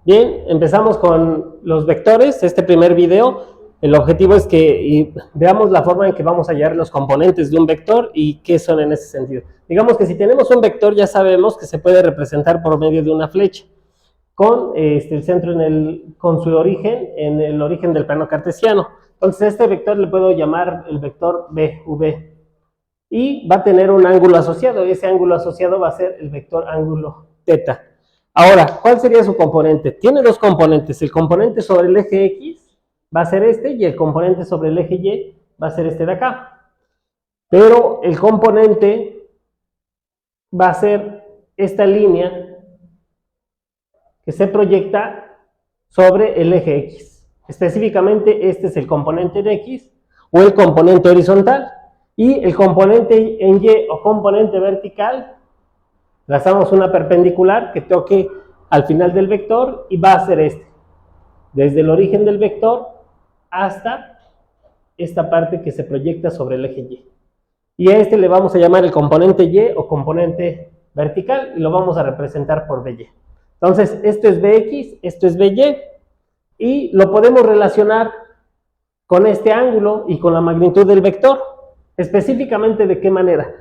Bien, empezamos con los vectores. Este primer video, el objetivo es que veamos la forma en que vamos a hallar los componentes de un vector y qué son en ese sentido. Digamos que si tenemos un vector, ya sabemos que se puede representar por medio de una flecha, con el centro con su origen en el origen del plano cartesiano. Entonces, este vector le puedo llamar el vector BV. Y va a tener un ángulo asociado. Ese ángulo asociado va a ser el vector ángulo teta. Ahora, ¿cuál sería su componente? Tiene dos componentes. El componente sobre el eje X va a ser este y el componente sobre el eje Y va a ser este de acá. Pero el componente va a ser esta línea que se proyecta sobre el eje X. Específicamente, este es el componente en X o el componente horizontal. Y el componente en Y o componente vertical, trazamos una perpendicular que toque al final del vector y va a ser este. Desde el origen del vector hasta esta parte que se proyecta sobre el eje Y. Y a este le vamos a llamar el componente Y o componente vertical y lo vamos a representar por BY. Entonces, esto es BX, esto es BY y lo podemos relacionar con este ángulo y con la magnitud del vector. Específicamente, ¿de qué manera?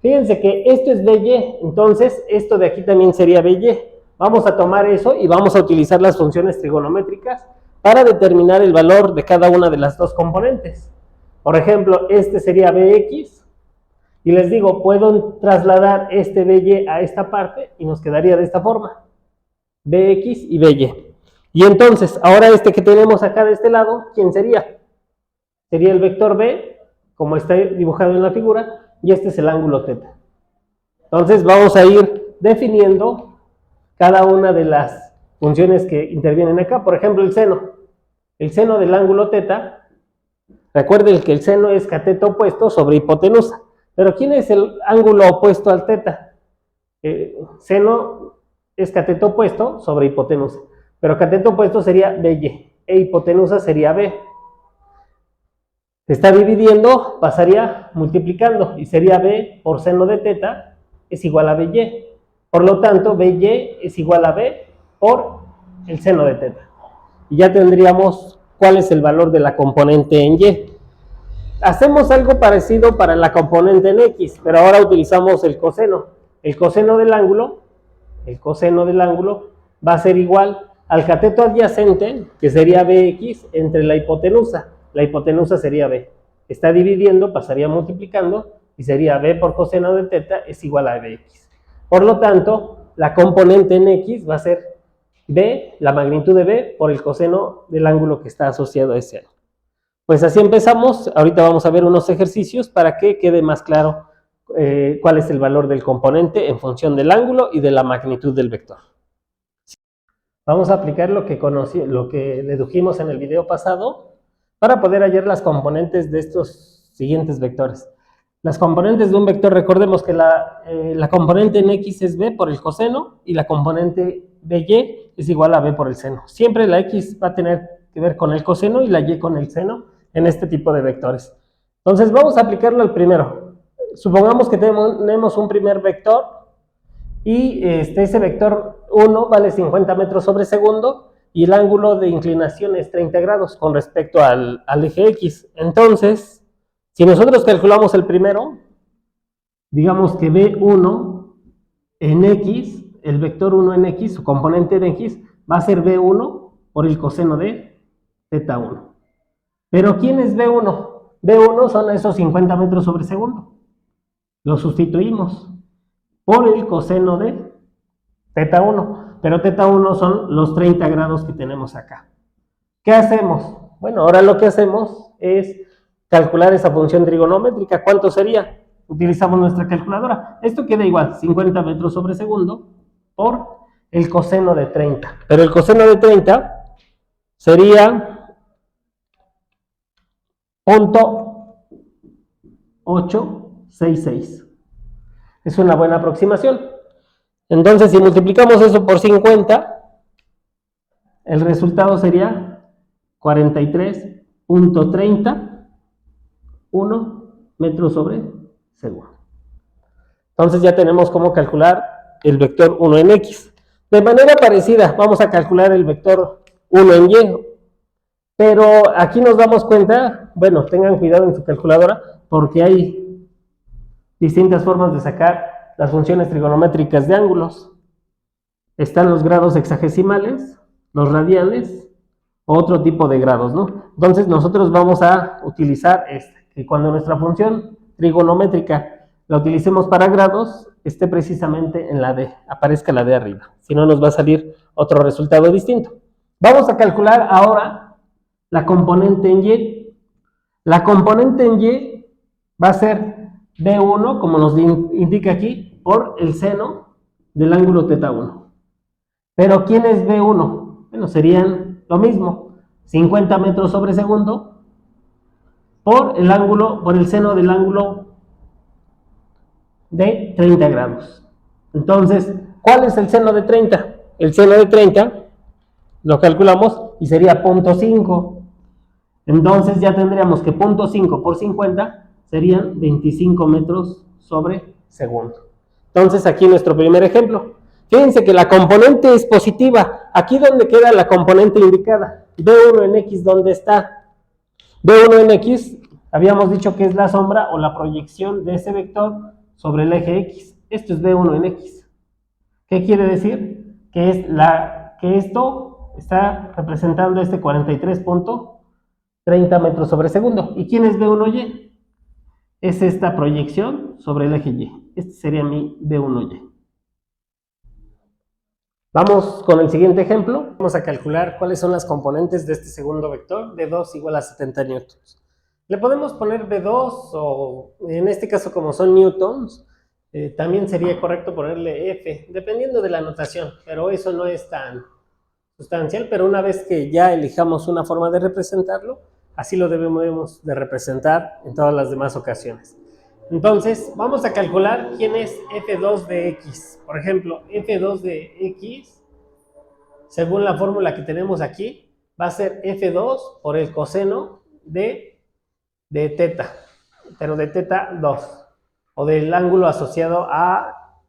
Fíjense que esto es BY, entonces esto de aquí también sería BY. Vamos a tomar eso y vamos a utilizar las funciones trigonométricas para determinar el valor de cada una de las dos componentes. Por ejemplo, este sería BX, y les digo, puedo trasladar este BY a esta parte y nos quedaría de esta forma, BX y BY. Y entonces, ahora este que tenemos acá de este lado, ¿quién sería? Sería el vector B, como está dibujado en la figura, y este es el ángulo teta. Entonces vamos a ir definiendo cada una de las funciones que intervienen acá. Por ejemplo, el seno. El seno del ángulo teta, recuerden que el seno es cateto opuesto sobre hipotenusa. Pero ¿quién es el ángulo opuesto al teta? Seno es cateto opuesto sobre hipotenusa. Pero cateto opuesto sería BY e hipotenusa sería B. Se está dividiendo, pasaría multiplicando y sería B por seno de teta es igual a BY. Por lo tanto, BY es igual a B por el seno de teta. Y ya tendríamos cuál es el valor de la componente en Y. Hacemos algo parecido para la componente en X, pero ahora utilizamos el coseno. El coseno del ángulo va a ser igual al cateto adyacente, que sería BX, entre la hipotenusa. La hipotenusa sería B. Está dividiendo, pasaría multiplicando, y sería B por coseno de teta es igual a BX. Por lo tanto, la componente en X va a ser B, la magnitud de B, por el coseno del ángulo que está asociado a ese ángulo. Pues así empezamos. Ahorita vamos a ver unos ejercicios para que quede más claro cuál es el valor del componente en función del ángulo y de la magnitud del vector. Vamos a aplicar lo que dedujimos en el video pasado para poder hallar las componentes de estos siguientes vectores. Las componentes de un vector, recordemos que la componente en X es B por el coseno y la componente BY es igual a B por el seno. Siempre la X va a tener que ver con el coseno y la Y con el seno en este tipo de vectores. Entonces vamos a aplicarlo al primero. Supongamos que tenemos un primer vector y ese vector 1 vale 50 metros sobre segundo y el ángulo de inclinación es 30 grados con respecto al eje X. Entonces, si nosotros calculamos el primero, digamos que B1 en X, el vector 1 en X, su componente en X, va a ser B1 por el coseno de teta 1. Pero ¿quién es B1? B1 son esos 50 metros sobre segundo. Lo sustituimos por el coseno de teta 1. Pero teta 1 son los 30 grados que tenemos acá. ¿Qué hacemos? Bueno, ahora lo que hacemos es calcular esa función trigonométrica. ¿Cuánto sería? Utilizamos nuestra calculadora. Esto queda igual, 50 metros sobre segundo por el coseno de 30. Pero el coseno de 30 sería 0.866. Es una buena aproximación. Entonces, si multiplicamos eso por 50, el resultado sería 43.31 metros sobre segundo. Entonces ya tenemos cómo calcular el vector 1 en X. De manera parecida, vamos a calcular el vector 1 en y, pero aquí nos damos cuenta, bueno, tengan cuidado en su calculadora, porque hay distintas formas de sacar las funciones trigonométricas de ángulos. Están los grados hexagesimales, los radianes, otro tipo de grados, ¿no? Entonces nosotros vamos a utilizar que cuando nuestra función trigonométrica la utilicemos para grados, esté precisamente en la D, aparezca la D arriba. Si no, nos va a salir otro resultado distinto. Vamos a calcular ahora la componente en Y. La componente en Y va a ser B1, como nos indica aquí, por el seno del ángulo θ1. Pero ¿quién es B1? Bueno, serían lo mismo, 50 metros sobre segundo por el seno del ángulo de 30 grados. Entonces, ¿cuál es el seno de 30? El seno de 30 lo calculamos y sería 0.5. Entonces ya tendríamos que 0.5 por 50 serían 25 metros sobre segundo. Entonces aquí nuestro primer ejemplo. Fíjense que la componente es positiva. Aquí donde queda la componente indicada. B1 en X, ¿dónde está? B1 en X, habíamos dicho que es la sombra o la proyección de ese vector sobre el eje X. Esto es B1 en X. ¿Qué quiere decir? Que esto está representando este 43.30 metros sobre segundo. ¿Y quién es B1Y? Es esta proyección sobre el eje Y. Este sería mi B1Y. Vamos con el siguiente ejemplo. Vamos a calcular cuáles son las componentes de este segundo vector, B2 igual a 70 newtons. Le podemos poner B2 o en este caso como son newtons, también sería correcto ponerle F, dependiendo de la notación, pero eso no es tan sustancial, pero una vez que ya elijamos una forma de representarlo, así lo debemos de representar en todas las demás ocasiones. Entonces, vamos a calcular quién es F2 de X. Por ejemplo, F2 de X, según la fórmula que tenemos aquí, va a ser F2 por el coseno de teta, pero de teta 2, o del ángulo asociado a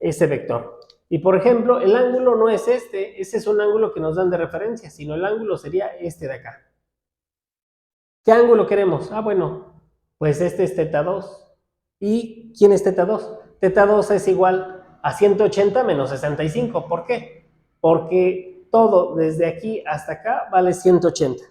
ese vector. Y por ejemplo, el ángulo no es ese es un ángulo que nos dan de referencia, sino el ángulo sería este de acá. ¿Qué ángulo queremos? Bueno, pues este es teta 2. ¿Y quién es teta 2? Teta 2 es igual a 180 menos 65. ¿Por qué? Porque todo desde aquí hasta acá vale 180.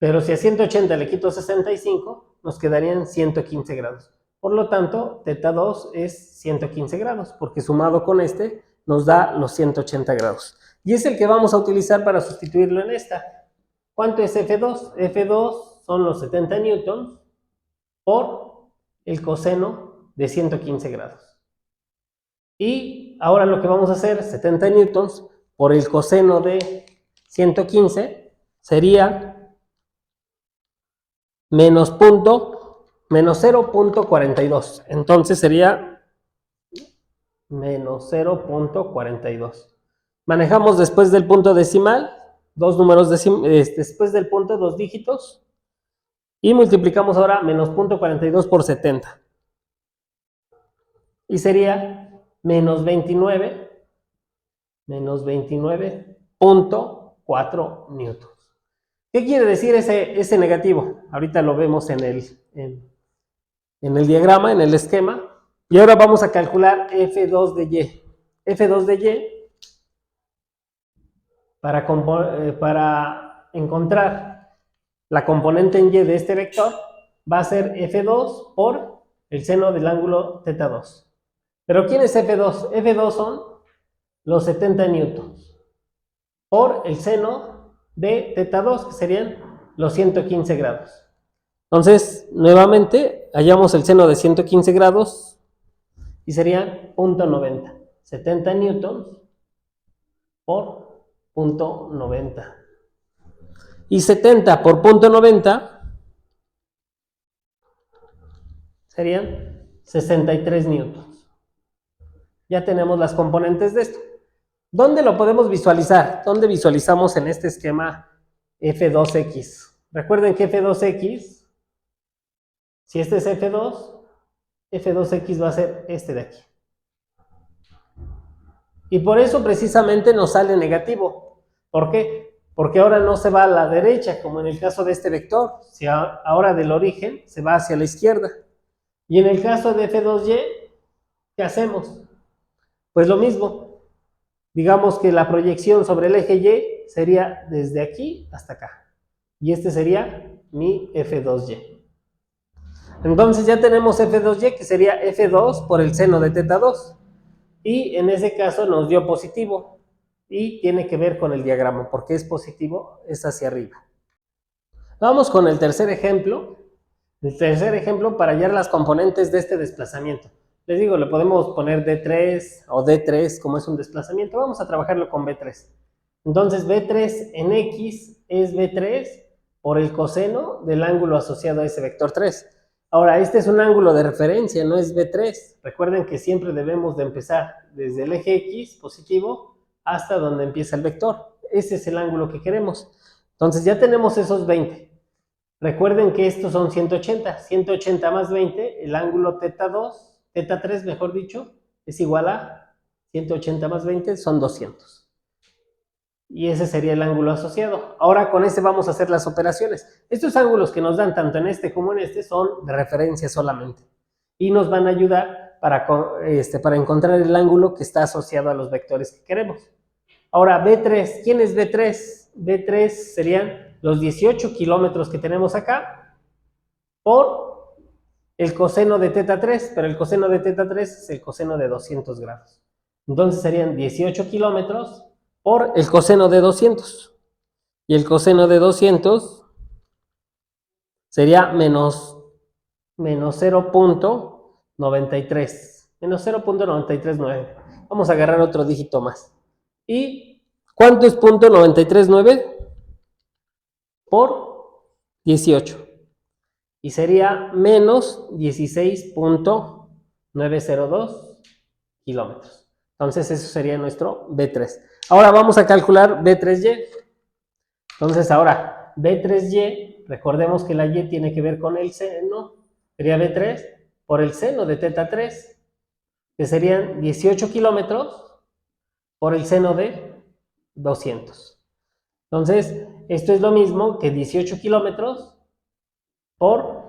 Pero si a 180 le quito 65, nos quedarían 115 grados. Por lo tanto, teta 2 es 115 grados, porque sumado con este nos da los 180 grados. Y es el que vamos a utilizar para sustituirlo en esta. ¿Cuánto es F2? F2 son los 70 newtons por el coseno de 115 grados. Y ahora lo que vamos a hacer, 70 newtons por el coseno de 115 sería menos 0.42. Entonces sería menos 0.42. Manejamos después del punto decimal, dos números después del punto, dos dígitos. Y multiplicamos ahora menos 0.42 por 70. Y sería menos 29.4 newtons. ¿Qué quiere decir ese negativo? Ahorita lo vemos en el diagrama, en el esquema. Y ahora vamos a calcular F2 de Y. F2 de Y, para encontrar la componente en Y de este vector, va a ser F2 por el seno del ángulo θ2. ¿Pero quién es F2? F2 son los 70 newtons por el seno de θ2, que serían los 115 grados. Entonces, nuevamente, hallamos el seno de 115 grados y serían 0.90. 70 newtons por 0.90. Y 70 por 0.90 serían 63 newtons. Ya tenemos las componentes de esto. ¿Dónde lo podemos visualizar? ¿Dónde visualizamos en este esquema F2X? Recuerden que F2X, si este es F2, F2X va a ser este de aquí. Y por eso precisamente nos sale negativo. ¿Por qué? Porque ahora no se va a la derecha, como en el caso de este vector. Si ahora del origen se va hacia la izquierda. Y en el caso de F2y, ¿qué hacemos? Pues lo mismo. Digamos que la proyección sobre el eje Y sería desde aquí hasta acá. Y este sería mi F2y. Entonces ya tenemos F2y, que sería F2 por el seno de teta 2. Y en ese caso nos dio positivo. Y tiene que ver con el diagrama, porque es positivo, es hacia arriba. Vamos con el tercer ejemplo. El tercer ejemplo para hallar las componentes de este desplazamiento. Les digo, le podemos poner D3 o D3 como es un desplazamiento. Vamos a trabajarlo con B3. Entonces B3 en X es B3 por el coseno del ángulo asociado a ese vector 3. Ahora, este es un ángulo de referencia, no es B3. Recuerden que siempre debemos de empezar desde el eje X positivo hasta donde empieza el vector. Ese es el ángulo que queremos. Entonces ya tenemos esos 20. Recuerden que estos son 180. 180 más 20, el ángulo teta 2, teta 3 mejor dicho, es igual a 180 más 20, son 200. Y ese sería el ángulo asociado. Ahora con este vamos a hacer las operaciones. Estos ángulos que nos dan tanto en este como en este son de referencia solamente. Y nos van a ayudar para encontrar el ángulo que está asociado a los vectores que queremos. Ahora B3, ¿quién es B3? B3 serían los 18 kilómetros que tenemos acá por el coseno de teta 3, pero el coseno de teta 3 es el coseno de 200 grados. Entonces serían 18 kilómetros por el coseno de 200. Y el coseno de 200 sería menos 0.93. Menos 0.939. Vamos a agarrar otro dígito más. ¿Y cuánto es .939? Por 18. Y sería menos 16.902 kilómetros. Entonces eso sería nuestro B3. Ahora vamos a calcular B3y. Entonces ahora B3y, recordemos que la y tiene que ver con el seno, sería B3 por el seno de teta 3, que serían 18 kilómetros por el seno de 200. Entonces, esto es lo mismo que 18 kilómetros por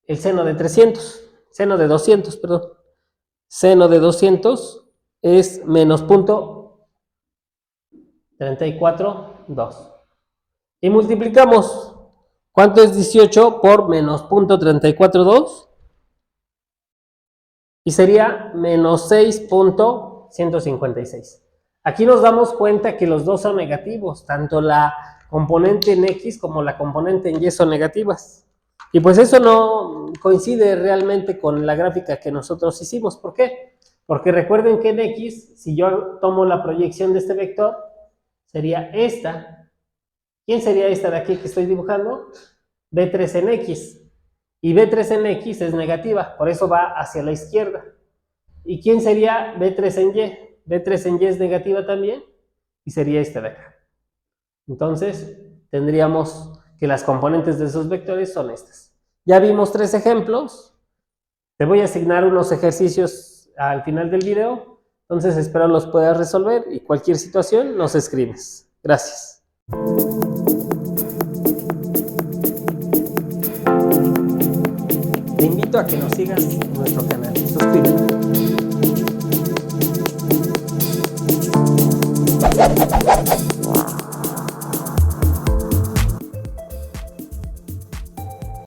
el seno de 300, seno de 200, perdón. Seno de 200 es menos .342. Y multiplicamos. ¿Cuánto es 18 por menos .342? Y sería menos 6.156. Aquí nos damos cuenta que los dos son negativos, tanto la componente en X como la componente en Y son negativas. Y pues eso no coincide realmente con la gráfica que nosotros hicimos. ¿Por qué? Porque recuerden que en X, si yo tomo la proyección de este vector, sería esta. ¿Quién sería esta de aquí que estoy dibujando? B3 en X. Y B3 en X es negativa, por eso va hacia la izquierda. ¿Y quién sería B3 en Y? B3 en Y es negativa también, y sería esta de acá. Entonces, tendríamos que las componentes de esos vectores son estas. Ya vimos 3 ejemplos. Te voy a asignar unos ejercicios al final del video. Entonces, espero los puedas resolver y cualquier situación nos escribes. Gracias. Te invito a que nos sigas en nuestro canal. Suscríbete.